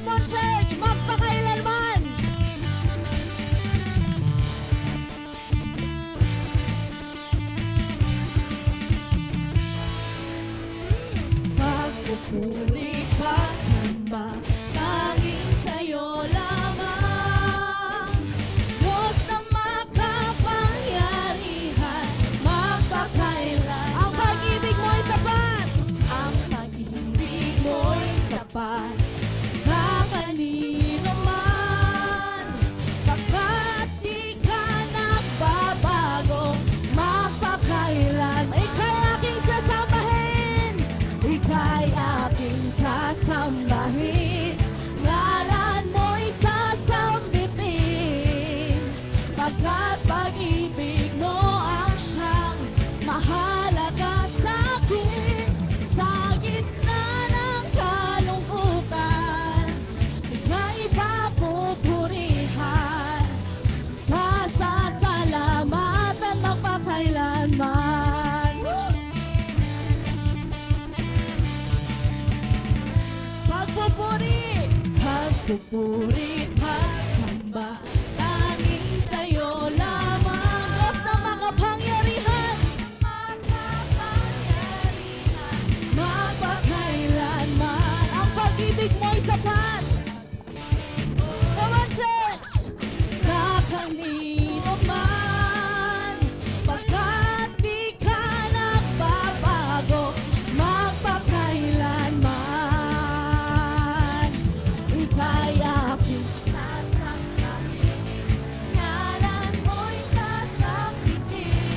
Come on, church! Magpakailanman! Pagpupuri, pagsamba, tanging sa'yo lamang. Diyos na makapangyarihan, magpakailanman. Ang pag-ibig mo'y sapat! Ang pag-ibig mo'y sapat sa kanino man. Pagkat di ka nagbabago, magpakailanman. Ika'y aking sasambahin, ika'y aking sasambahin, ngalan mo'y sasambitin. Pagkat pag-ibig mo ang siyang mahalaga sa'kin. Sa gitna ng kalungkutan, ika'y papupurihan, pasasalamatan magpakailanman. Pagpupuri, pagpupuri, pagsamba, tanging sa'yo lamang. Diyos na makapangyarihan, magpakailanman. Ang pag-ibig mo'y sapat. Come on, church! Sa kanino man, pagkat di ka nagbabago, magpakailanman. Ika'y aking sasambahin, ngalan mo'y sasambitin.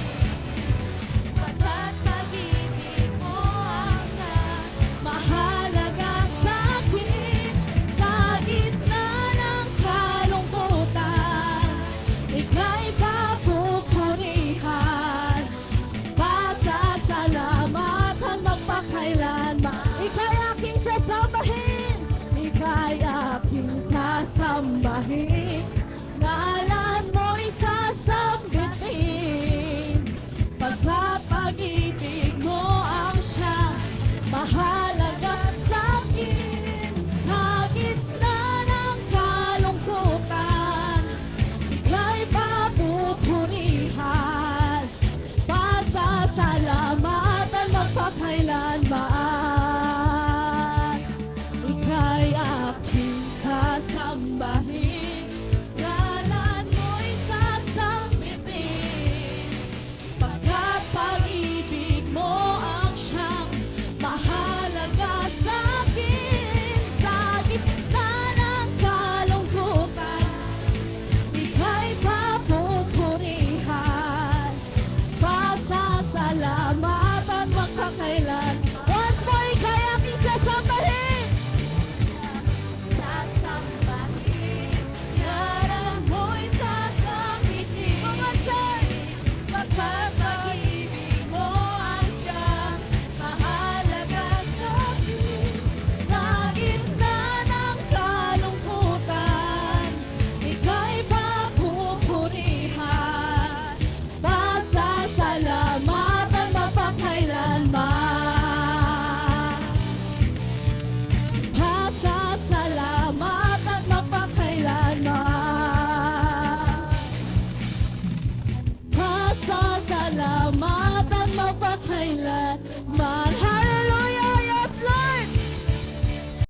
Pagkat pag-ibig mo ang siyang mahalaga sa'kin. Sa gitna ng kalungkutan, ika'y papupurihan, pasasalamatan magpakailanman. Ika'y aking sasambahin, ika'y aking sasambahin, ngalan mo'y sasambitin. Pagkat pag-ibig mo ang siyang mahalaga sa'kin. Sa gitna ng kalungkutan, ika'y papupurihan, pasasalamatan magpakailanman. Ika'y aking sasambahin, ngalan mo'y sasambitin. Pagkat pag-ibig mo ang siyang mahalaga sa'kin. Sa gitna ng kalungkutan, ika'y papupurihan, pasasalamatan magpakailan. Once more, ika'y aking sasambahin. Sasambahin, ngalan mo'y sasambitin. Mga church! Pagkat pag-ibig mo ang siyang mahalaga sa'kin. Sa gitna ng kalungkutan, ika'y papupurihan, pasasalamatan magpakailanman. Pasasalamatan magpakailanman. Pasasalamatan magpakailanman.